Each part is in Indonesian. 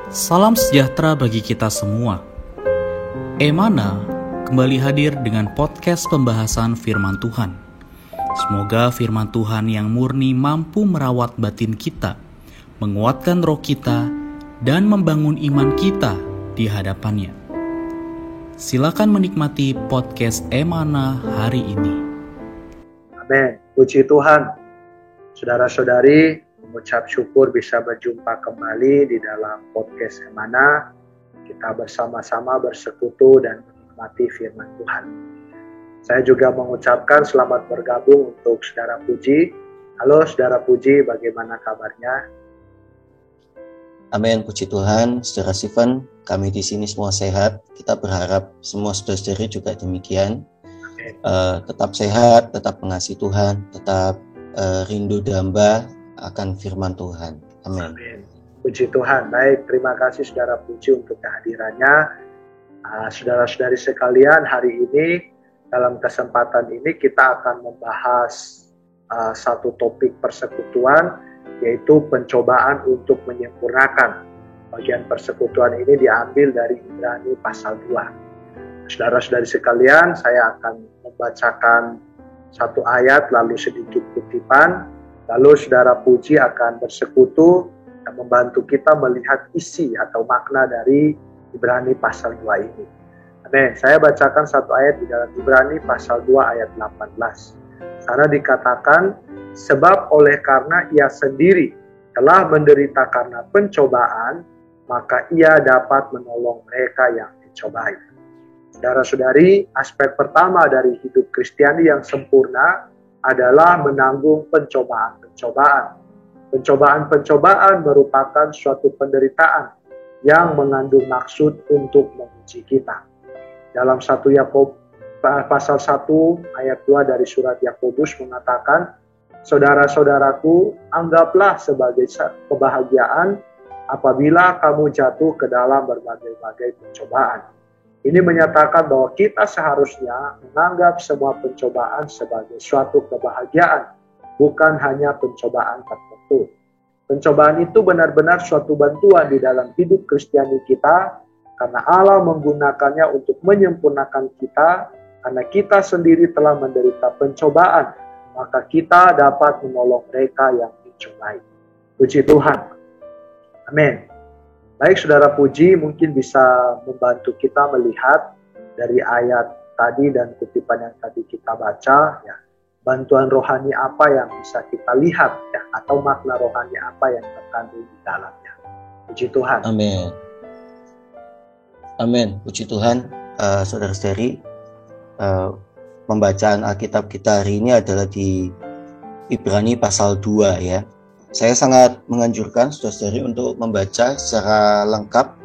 Salam sejahtera bagi kita semua. Emana kembali hadir dengan podcast pembahasan firman Tuhan. Semoga firman Tuhan yang murni mampu merawat batin kita, menguatkan roh kita, dan membangun iman kita di hadapannya. Silakan menikmati podcast Emana hari ini. Amin. Puji Tuhan. Saudara-saudari, mengucap syukur bisa berjumpa kembali di dalam podcast Emana. Kita bersama-sama bersekutu dan menikmati firman Tuhan. Saya juga mengucapkan selamat bergabung untuk Saudara Puji. Halo Saudara Puji, bagaimana kabarnya? Amin, puji Tuhan. Saudara Steven, kami di sini semua sehat. Kita berharap semua saudara-saudari juga demikian. Tetap sehat, tetap mengasihi Tuhan, tetap rindu damba akan firman Tuhan. Amin. Amin. Puji Tuhan. Baik, terima kasih Saudara Puji untuk kehadirannya. Saudara-saudari sekalian, hari ini dalam kesempatan ini kita akan membahas satu topik persekutuan, yaitu pencobaan untuk menyempurnakan. Bagian persekutuan ini diambil dari Ibrani pasal 2. Saudara-saudari sekalian, saya akan membacakan satu ayat lalu sedikit kutipan. Lalu Saudara Puji akan bersekutu dan membantu kita melihat isi atau makna dari Ibrani pasal 2 ini. Amin. Saya bacakan satu ayat di dalam Ibrani pasal 2 ayat 18. Sana dikatakan, sebab oleh karena ia sendiri telah menderita karena pencobaan, maka ia dapat menolong mereka yang dicobai. Saudara-saudari, aspek pertama dari hidup Kristiani yang sempurna adalah menanggung pencobaan-pencobaan. Pencobaan-pencobaan merupakan suatu penderitaan yang mengandung maksud untuk menguji kita. Dalam 1 Yakobus pasal 1 ayat 2 dari surat Yakobus mengatakan, saudara-saudaraku, anggaplah sebagai kebahagiaan apabila kamu jatuh ke dalam berbagai-bagai pencobaan. Ini menyatakan bahwa kita seharusnya menganggap semua pencobaan sebagai suatu kebahagiaan, bukan hanya pencobaan tertentu. Pencobaan itu benar-benar suatu bantuan di dalam hidup Kristiani kita, karena Allah menggunakannya untuk menyempurnakan kita, karena kita sendiri telah menderita pencobaan, maka kita dapat menolong mereka yang dicobai. Puji Tuhan. Amin. Baik, Saudara Puji mungkin bisa membantu kita melihat dari ayat tadi dan kutipan yang tadi kita baca, ya, bantuan rohani apa yang bisa kita lihat, ya, atau makna rohani apa yang terkandung di dalamnya. Puji Tuhan. Amin. Amin. Puji Tuhan. Saudara-saudari, pembacaan Alkitab kita hari ini adalah di Ibrani pasal 2 ya. Saya sangat menganjurkan saudara-saudari untuk membaca secara lengkap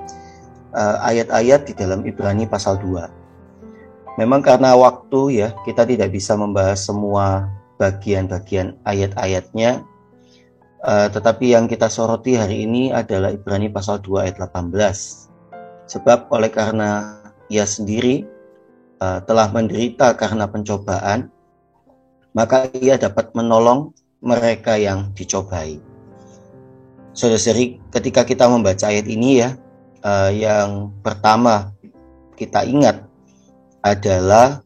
ayat-ayat di dalam Ibrani pasal 2. Memang karena waktu ya, kita tidak bisa membahas semua bagian-bagian ayat-ayatnya. Tetapi yang kita soroti hari ini adalah Ibrani pasal 2 ayat 18. Sebab oleh karena ia sendiri telah menderita karena pencobaan, maka ia dapat menolong mereka yang dicobai. Saudara-saudari, ketika kita membaca ayat ini ya, yang pertama kita ingat adalah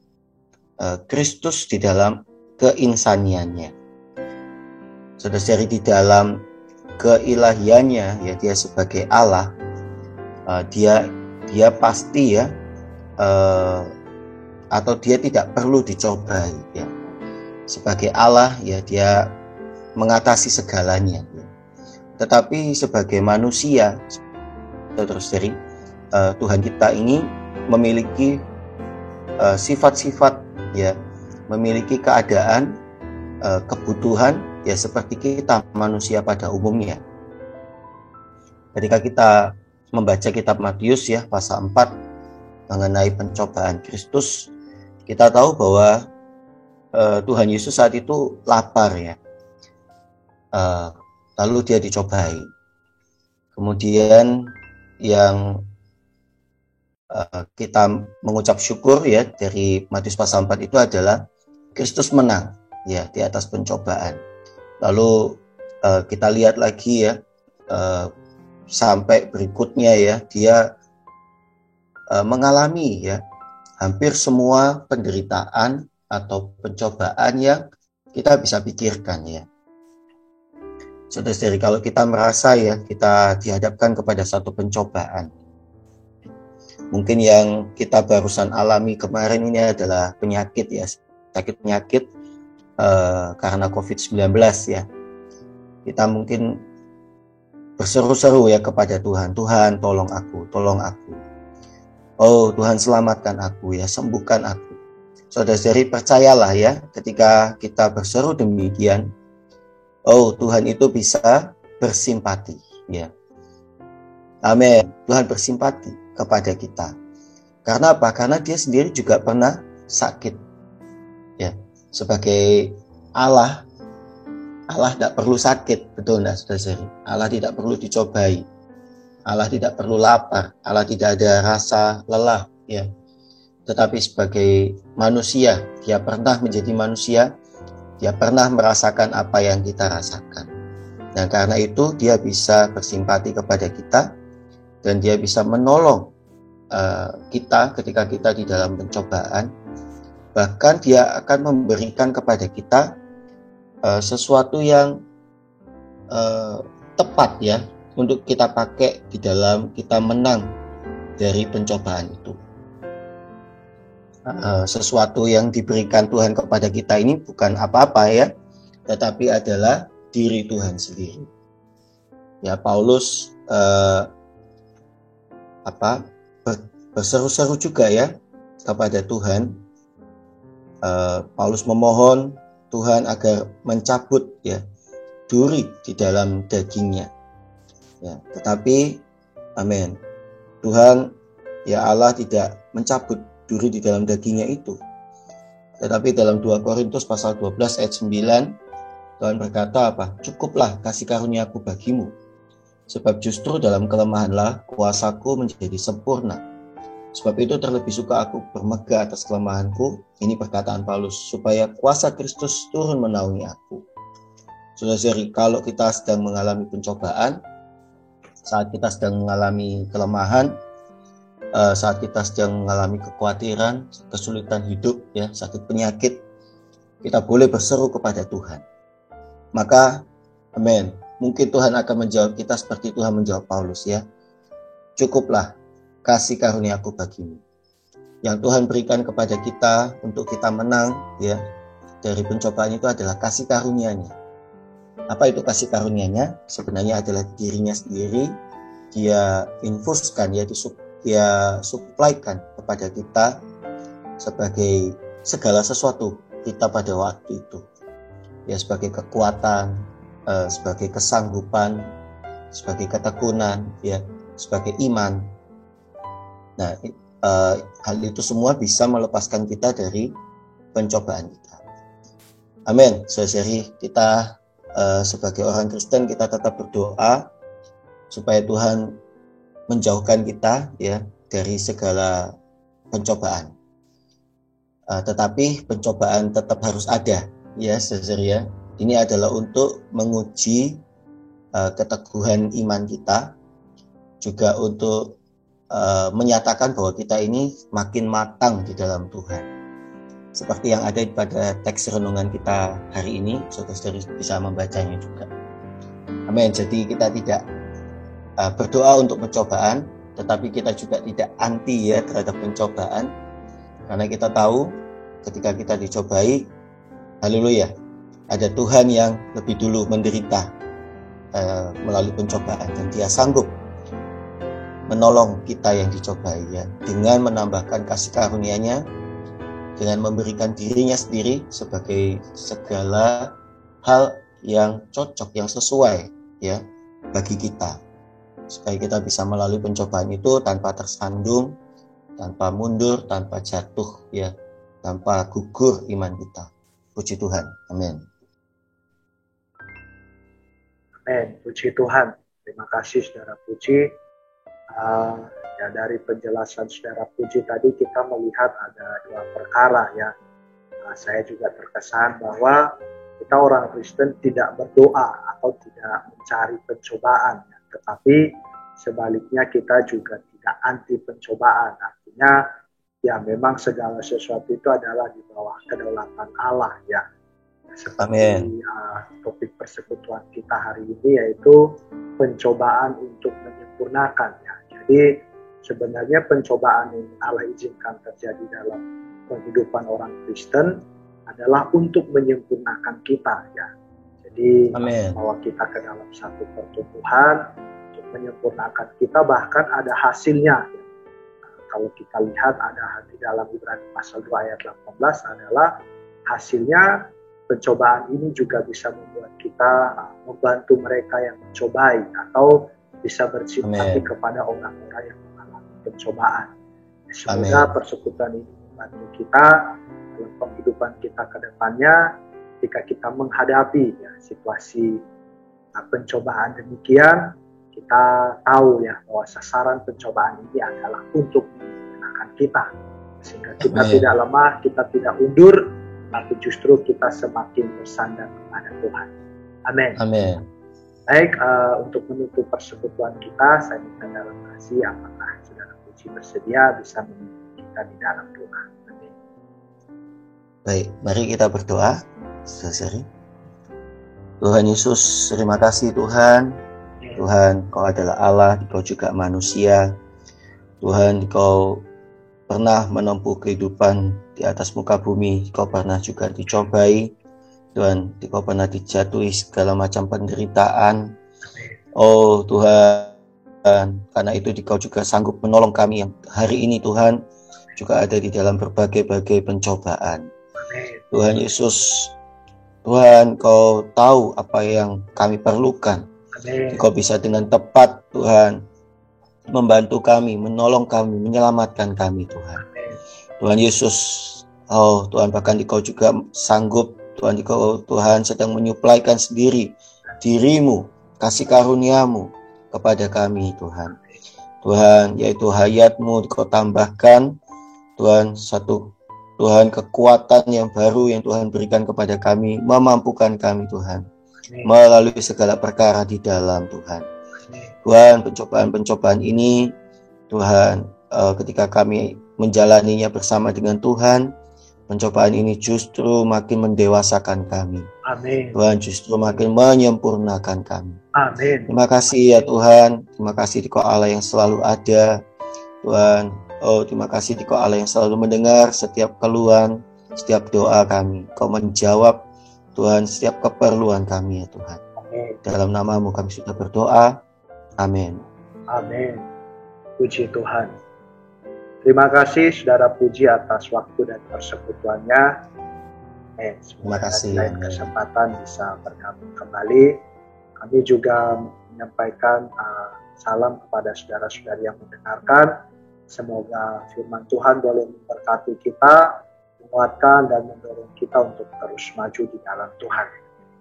Kristus di dalam keinsaniannya. Saudara-saudari, di dalam keilahiannya ya, dia sebagai Allah, dia pasti ya, atau dia tidak perlu dicobai ya. Sebagai Allah ya, dia mengatasi segalanya. Tetapi sebagai manusia, saudara-saudari, Tuhan kita ini memiliki sifat-sifat ya, memiliki keadaan, kebutuhan ya seperti kita manusia pada umumnya. Ketika kita membaca kitab Matius ya pasal 4 mengenai pencobaan Kristus, kita tahu bahwa Tuhan Yesus saat itu lapar ya. Lalu dia dicobai. Kemudian yang kita mengucap syukur ya dari Matius pasal 4 itu adalah Kristus menang ya di atas pencobaan. Lalu kita lihat lagi ya sampai berikutnya ya, dia mengalami ya hampir semua penderitaan atau pencobaan yang kita bisa pikirkan ya. Saudara-saudari, kalau kita merasa ya kita dihadapkan kepada satu pencobaan, mungkin yang kita barusan alami kemarin ini adalah penyakit ya, sakit penyakit karena COVID-19 ya. Kita mungkin berseru-seru ya kepada Tuhan, Tuhan tolong aku, tolong aku. Oh Tuhan selamatkan aku ya, sembuhkan aku. Saudara-saudari, percayalah ya, ketika kita berseru demikian, oh Tuhan itu bisa bersimpati ya. Amin. Tuhan bersimpati kepada kita. Karena apa? Karena dia sendiri juga pernah sakit ya. Sebagai Allah tidak perlu sakit, betul enggak saudara-saudari? Allah tidak perlu dicobai, Allah tidak perlu lapar, Allah tidak ada rasa lelah ya. Tetapi sebagai manusia, dia pernah menjadi manusia, dia pernah merasakan apa yang kita rasakan. Dan karena itu dia bisa bersimpati kepada kita, dan dia bisa menolong kita ketika kita di dalam pencobaan. Bahkan dia akan memberikan kepada kita sesuatu yang tepat ya, untuk kita pakai di dalam kita menang dari pencobaan itu. Sesuatu yang diberikan Tuhan kepada kita ini bukan apa-apa ya, tetapi adalah diri Tuhan sendiri. Ya, Paulus berseru-seru juga ya kepada Tuhan. Paulus memohon Tuhan agar mencabut ya duri di dalam dagingnya. Ya, tetapi amin. Tuhan ya Allah tidak mencabut duri di dalam dagingnya itu. Tetapi dalam 2 Korintus pasal 12 ayat 9 Tuhan berkata apa? Cukuplah kasih karuniaku bagimu, sebab justru dalam kelemahanlah kuasaku menjadi sempurna. Sebab itu terlebih suka aku bermegah atas kelemahanku. Ini perkataan Paulus, supaya kuasa Kristus turun menaungi aku. Saudara-saudari, kalau kita sedang mengalami pencobaan, saat kita sedang mengalami kelemahan, saat kita sedang mengalami kekhawatiran, kesulitan hidup, ya, sakit penyakit, kita boleh berseru kepada Tuhan. Maka, amin, mungkin Tuhan akan menjawab kita seperti Tuhan menjawab Paulus ya. Cukuplah kasih karuniaku bagimu. Yang Tuhan berikan kepada kita untuk kita menang ya dari pencobaan itu adalah kasih karunia-Nya. Apa itu kasih karunia-Nya? Sebenarnya adalah dirinya sendiri. Dia infuskan ya, dia suplaikan kepada kita sebagai segala sesuatu kita pada waktu itu. Ya, sebagai kekuatan, sebagai kesanggupan, sebagai ketekunan, ya, sebagai iman. Nah, hal itu semua bisa melepaskan kita dari pencobaan kita. Amin. Saudari, kita sebagai orang Kristen kita tetap berdoa supaya Tuhan menjauhkan kita ya dari segala pencobaan. Tetapi pencobaan tetap harus ada. Ya, saudari ya. Ini adalah untuk menguji keteguhan iman kita, juga untuk menyatakan bahwa kita ini makin matang di dalam Tuhan. Seperti yang ada pada teks renungan kita hari ini, saudara-saudari bisa membacanya juga. Amin. Jadi kita tidak berdoa untuk pencobaan, tetapi kita juga tidak anti ya terhadap pencobaan, karena kita tahu ketika kita dicobai, haleluya, ada Tuhan yang lebih dulu menderita melalui pencobaan, dan Dia sanggup menolong kita yang dicobai ya, dengan menambahkan kasih karunia-Nya, dengan memberikan dirinya sendiri sebagai segala hal yang cocok, yang sesuai ya bagi kita, supaya kita bisa melalui pencobaan itu tanpa tersandung, tanpa mundur, tanpa jatuh ya, tanpa gugur iman kita. Puji Tuhan. Amin. Amin. Puji Tuhan. Terima kasih Saudara Puji. Ya, dari penjelasan Saudara Puji tadi kita melihat ada dua perkara ya. Saya juga terkesan bahwa kita orang Kristen tidak berdoa atau tidak mencari pencobaan ya, tetapi sebaliknya kita juga tidak anti pencobaan. Artinya ya memang segala sesuatu itu adalah di bawah kedaulatan Allah ya. Seperti topik persekutuan kita hari ini yaitu pencobaan untuk menyempurnakan ya. Jadi sebenarnya pencobaan yang Allah izinkan terjadi dalam kehidupan orang Kristen adalah untuk menyempurnakan kita ya. Jadi membawa kita ke dalam satu pertumbuhan untuk menyempurnakan kita, bahkan ada hasilnya ya. Kalau kita lihat ada di dalam Ibrani pasal 2 ayat 18 adalah hasilnya. Pencobaan ini juga bisa membuat kita membantu mereka yang mencobai atau bisa bersimpati kepada orang-orang yang mengalami pencobaan. Semoga persekutuan ini membantu kita dalam kehidupan kita ke depannya ketika kita menghadapi ya, situasi pencobaan demikian. Kita tahu ya bahwa sasaran pencobaan ini adalah untuk menyenangkan kita, sehingga kita tidak lemah, kita tidak undur, tapi justru kita semakin bersandar kepada Tuhan. Amin. Amin. Baik, untuk menutup persekutuan kita, saya minta dalam kasih apakah saudara Puji bersedia bisa memimpin kita di dalam doa. Amin. Baik, mari kita berdoa. Saudara, Tuhan Yesus, terima kasih Tuhan. Tuhan, Kau adalah Allah, Kau juga manusia. Tuhan, Kau pernah menempuh kehidupan di atas muka bumi, Kau pernah juga dicobai, Tuhan, Kau pernah dijatuhi segala macam penderitaan. Oh Tuhan, karena itu Kau juga sanggup menolong kami yang hari ini Tuhan juga ada di dalam berbagai-bagai pencobaan. Tuhan Yesus, Tuhan, Kau tahu apa yang kami perlukan. Kau bisa dengan tepat Tuhan membantu kami, menolong kami, menyelamatkan kami Tuhan. Tuhan Yesus, oh Tuhan, bahkan Kau juga sanggup Tuhan, Kau Tuhan sedang menyuplaikan sendiri dirimu, kasih karuniamu kepada kami Tuhan. Tuhan, yaitu hayat-Mu Kau tambahkan Tuhan, satu Tuhan kekuatan yang baru yang Tuhan berikan kepada kami, memampukan kami Tuhan melalui segala perkara di dalam Tuhan. Tuhan, pencobaan-pencobaan ini Tuhan, ketika kami menjalaninya bersama dengan Tuhan, pencobaan ini justru makin mendewasakan kami. Amin. Tuhan, justru makin menyempurnakan kami. Amin. Terima kasih ya Tuhan. Terima kasih Kau Allah yang selalu ada Tuhan. Oh, terima kasih Kau Allah yang selalu mendengar setiap keluhan, setiap doa kami. Kau menjawab Tuhan setiap keperluan kami ya Tuhan. Amin. Dalam nama-Mu kami sudah berdoa. Amin. Amin. Puji Tuhan. Terima kasih Saudara Puji atas waktu dan persekutuannya. Terima kasih. Lain kesempatan bisa bergabung kembali. Kami juga menyampaikan salam kepada saudara-saudari yang mendengarkan. Semoga firman Tuhan boleh memberkati kita, menguatkan dan mendorong kita untuk terus maju di dalam Tuhan.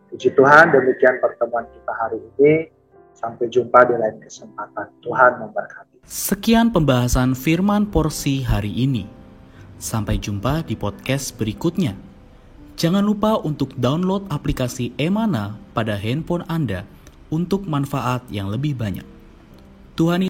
Puji Tuhan, demikian pertemuan kita hari ini. Sampai jumpa di lain kesempatan. Tuhan memberkati. Sekian pembahasan firman porsi hari ini. Sampai jumpa di podcast berikutnya. Jangan lupa untuk download aplikasi Emana pada handphone Anda untuk manfaat yang lebih banyak. Tuhan